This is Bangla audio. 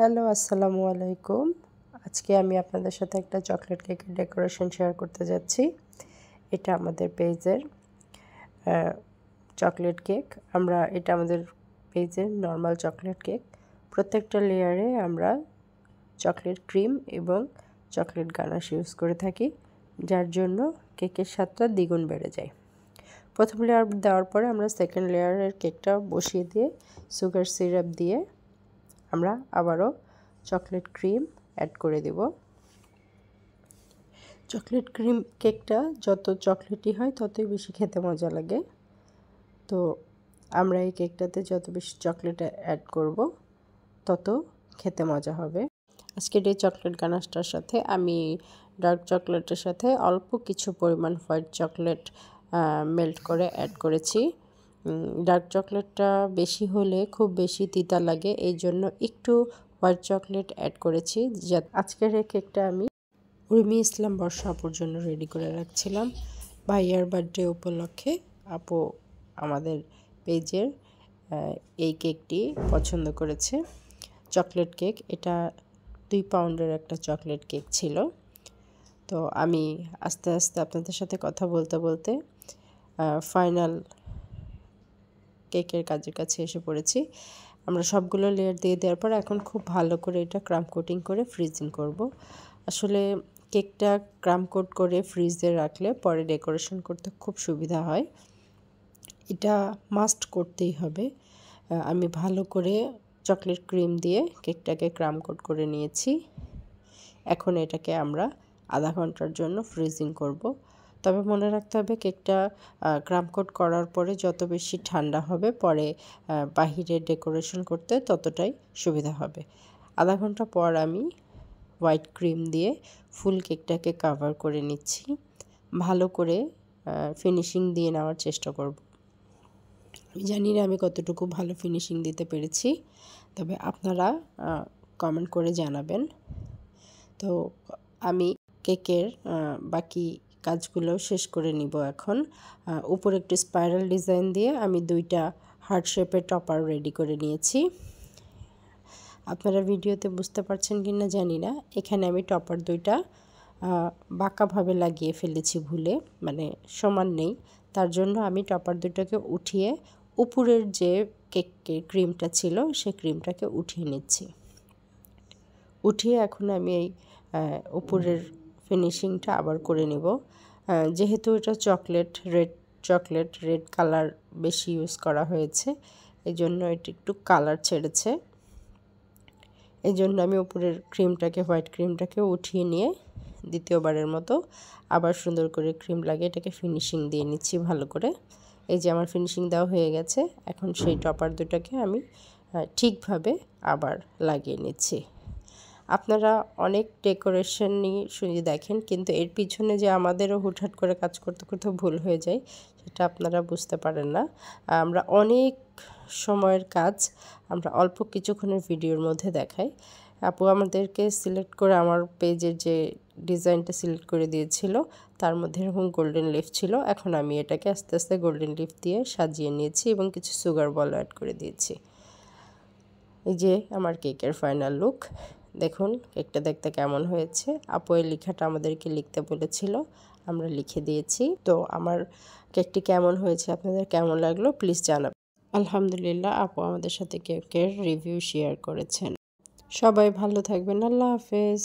হ্যালো, আসসালামু আলাইকুম। আজকে আমি আপনাদের সাথে একটা চকলেট কেকের ডেকোরেশন শেয়ার করতে যাচ্ছি। এটা আমাদের পেজের চকলেট কেক। এটা আমাদের পেজের নর্মাল চকলেট কেক। প্রত্যেকটা লেয়ারে আমরা চকলেট ক্রিম এবং চকলেট গানাশ ইউজ করে থাকি, যার জন্য কেকের স্বাদটা দ্বিগুণ বেড়ে যায়। প্রথম লেয়ার দেওয়ার পরে আমরা সেকেন্ড লেয়ারের কেকটা বসিয়ে দিয়ে সুগার সিরাপ দিয়ে আমরা আবারও চকলেট ক্রিম অ্যাড করে দেব। চকলেট ক্রিম কেকটা যত চকলেটি হয় ততই বেশি খেতে মজা লাগে। তো আমরা এই কেকটাতে যত বেশি চকলেট অ্যাড করব তত খেতে মজা হবে। আজকের এই চকলেট গানাশটার সাথে আমি ডার্ক চকলেটের সাথে অল্প কিছু পরিমাণ হোয়াইট চকলেট মেল্ট করে অ্যাড করেছি। ডার্ক চকলেটটা বেশি হলে খুব বেশি তিতা লাগে, এই জন্য একটু হোয়াইট চকলেট অ্যাড করেছি। আজকের এই কেকটা আমি উর্মি ইসলাম বর্ষা আপুর জন্য রেডি করে রাখছিলাম। ভাইয়ার বার্থডে উপলক্ষে আপু আমাদের পেজের এই কেকটি পছন্দ করেছে। চকলেট কেক, এটা 2 পাউন্ডের একটা চকলেট কেক ছিল। তো আমি আস্তে আস্তে আপনাদের সাথে কথা বলতে বলতে ফাইনাল কেকের কাজের কাছে এসে পড়েছি। আমরা সবগুলো লেয়ার দিয়ে দেওয়ার পর এখন খুব ভালো করে এটা ক্রাম কোটিং করে ফ্রিজিং করব। আসলে কেকটা ক্রাম কোট করে ফ্রিজে রাখলে পরে ডেকোরেশন করতে খুব সুবিধা হয়। এটা মাস্ট করতেই হবে। আমি ভালো করে চকলেট ক্রিম দিয়ে কেকটাকে ক্রাম কোট করে নিয়েছি। এখন এটাকে আমরা আধা ঘন্টার জন্য ফ্রিজিং করব। তবে মনে রাখতে হবে কেকটা ক্রাম কোট করার পরে যত বেশি ঠান্ডা হবে পরে বাহিরে ডেকোরেশন করতে ততটাই সুবিধা হবে। আধা ঘন্টা পর আমি হোয়াইট ক্রিম দিয়ে ফুল কেকটাকে কভার করে নিচ্ছি। ভালো করে ফিনিশিং দিয়ে নেওয়ার চেষ্টা করব। আমি জানি না আমি কতটুকু ভালো ফিনিশিং দিতে পেরেছি, তবে আপনারা কমেন্ট করে জানাবেন। তো আমি কেকের বাকি কাজগুলো শেষ করে নিব এখন। উপরে একটু স্পাইরাল ডিজাইন দিয়ে আমি 2টা হার্ট শেপের টপার রেডি করে নিয়েছি। আপনারা ভিডিওতে বুঝতে পারছেন কি না জানি না, এখানে আমি টপার 2টা বাঁকাভাবে লাগিয়ে ফেলেছি ভুলে, মানে সমান নেই। তার জন্য আমি টপার 2টাকে উঠিয়ে উপরের যে কেকের ক্রিমটা ছিল সেই ক্রিমটাকে উঠিয়ে নিচ্ছি। উঠিয়ে এখন আমি এই উপরের ফিনিশিংটা আবার করে নেব। যেহেতু এটা চকলেট রেড কালার বেশি ইউজ করা হয়েছে, এই জন্য এটা একটু কালার ছেড়েছে। এই জন্য আমি উপরের হোয়াইট ক্রিমটাকে উঠিয়ে নিয়ে দ্বিতীয়বারের মতো আবার সুন্দর করে ক্রিম লাগিয়ে এটাকে ফিনিশিং দিয়ে নিচ্ছি ভালো করে। এই যে আমার ফিনিশিং দেওয়া হয়ে গেছে। এখন সেই টপার 2টাকে আমি ঠিকভাবে আবার লাগিয়ে নিচ্ছি। আপনারা অনেক ডেকোরেশনই শুধু দেখেন, কিন্তু এর পিছনে যে আমাদেরও হুটহাট করে কাজ করতে করতে ভুল হয়ে যায় সেটা আপনারা বুঝতে পারেন না। আমরা অনেক সময়ের কাজ আমরা অল্প কিছুক্ষণের ভিডিওর মধ্যে দেখাই। আপু আমাদেরকে সিলেক্ট করে আমার পেজের যে ডিজাইনটা সিলেক্ট করে দিয়েছিল তার মধ্যে এরকম গোল্ডেন লিফ ছিল। এখন আমি এটাকে আস্তে আস্তে গোল্ডেন লিফ দিয়ে সাজিয়ে নিয়েছি এবং কিছু সুগার বল অ্যাড করে দিয়েছি। এই যে আমার কেকের ফাইনাল লুক। দেখুন কেকটা দেখতে কেমন হয়েছে। আপু এই লেখাটা আমাদেরকে লিখতে বলেছিল, আমরা লিখে দিয়েছি। তো আমার কেকটি কেমন হয়েছে, আপনাদের কেমন লাগলো প্লিজ জানাবেন। আলহামদুলিল্লাহ, আপু আমাদের সাথে কেকের রিভিউ শেয়ার করেছেন। সবাই ভালো থাকবেন। আল্লাহ হাফেজ।